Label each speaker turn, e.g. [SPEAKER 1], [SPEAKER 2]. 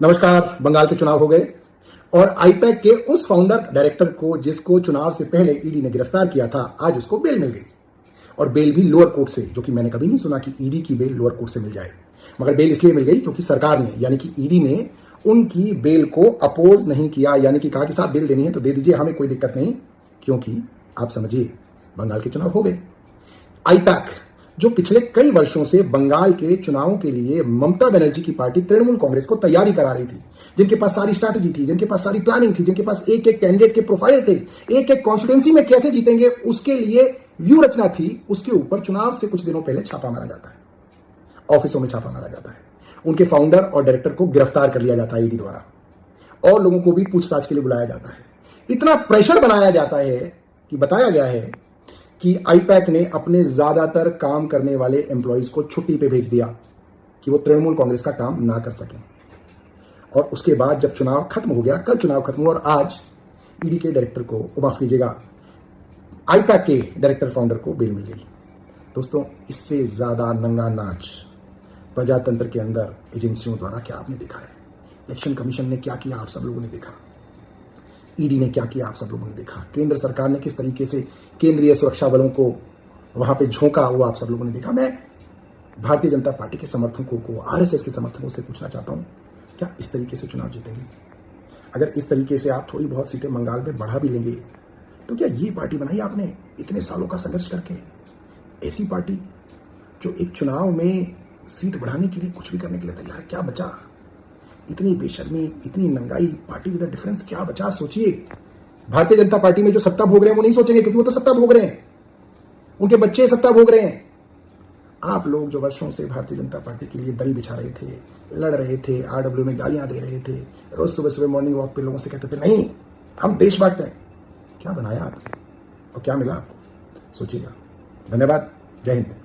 [SPEAKER 1] नमस्कार। बंगाल के चुनाव हो गए और आईपैक के उस फाउंडर डायरेक्टर को जिसको चुनाव से पहले ईडी ने गिरफ्तार किया था, आज उसको बेल मिल गई और बेल भी लोअर कोर्ट से, जो कि मैंने कभी नहीं सुना कि ईडी की बेल लोअर कोर्ट से मिल जाए। मगर बेल इसलिए मिल गई क्योंकि सरकार ने यानी कि ईडी ने उनकी बेल को अपोज नहीं किया, यानी कि कहा कि साहब बेल देनी है तो दे दीजिए, हमें कोई दिक्कत नहीं, क्योंकि आप समझिए बंगाल के चुनाव हो गए। आईपैक जो पिछले कई वर्षों से बंगाल के चुनावों के लिए ममता बनर्जी की पार्टी तृणमूल कांग्रेस को तैयारी करा रही थी, जिनके पास सारी स्ट्रैटेजी थी, जिनके पास सारी प्लानिंग थी, जिनके पास एक एक कैंडिडेट के प्रोफाइल थे, एक एक कॉन्स्टिट्यूंसी में कैसे जीतेंगे उसके लिए व्यू रचना थी, उसके ऊपर चुनाव से कुछ दिनों पहले छापा मारा जाता है, ऑफिसों में छापा मारा जाता है, उनके फाउंडर और डायरेक्टर को गिरफ्तार कर लिया जाता है ईडी द्वारा और लोगों को भी पूछताछ के लिए बुलाया जाता है। इतना प्रेशर बनाया जाता है कि बताया गया है कि आईपैक ने अपने ज्यादातर काम करने वाले एम्प्लॉइज को छुट्टी पे भेज दिया कि वो तृणमूल कांग्रेस का काम ना कर सकें। और उसके बाद जब चुनाव खत्म हो गया, कल चुनाव खत्म हुआ और आज ईडी के डायरेक्टर को, माफ कीजिएगा, आईपैक के डायरेक्टर फाउंडर को बेल मिल गई। दोस्तों, इससे ज्यादा नंगा नाच प्रजातंत्र के अंदर एजेंसियों द्वारा क्या आपने देखा है? इलेक्शन कमीशन ने क्या किया आप सब लोगों ने देखा, ईडी ने क्या किया आप सब लोगों ने देखा, केंद्र सरकार ने किस तरीके से केंद्रीय सुरक्षा बलों को वहां पे झोंका, वो आप सब लोगों ने देखा। मैं भारतीय जनता पार्टी के समर्थकों को, आरएसएस के समर्थकों से पूछना चाहता हूं, क्या इस तरीके से चुनाव जीतेंगे? अगर इस तरीके से आप थोड़ी बहुत सीटें बंगाल में बढ़ा भी लेंगे तो क्या ये पार्टी बनाई आपने इतने सालों का संघर्ष करके? ऐसी पार्टी जो एक चुनाव में सीट बढ़ाने के लिए कुछ भी करने के लिए तैयार है, क्या बचा? इतनी बेशर्मी, इतनी नंगाई, पार्टी विद डिफरेंस, क्या बचा? सोचिए। भारतीय जनता पार्टी में जो सत्ता भोग रहे हैं वो नहीं सोचेंगे, क्योंकि वो तो सत्ता भोग रहे हैं, उनके बच्चे सत्ता भोग रहे हैं। आप लोग जो वर्षों से भारतीय जनता पार्टी के लिए दरी बिछा रहे थे, लड़ रहे थे, आरडब्ल्यू में गालियां दे रहे थे, रोज सुबह सुबह मॉर्निंग वॉक पे लोगों से कहते थे नहीं हम देश बांटते हैं, क्या बनाया आपने और क्या मिला आपको? सोचिएगा। धन्यवाद। जय हिंद।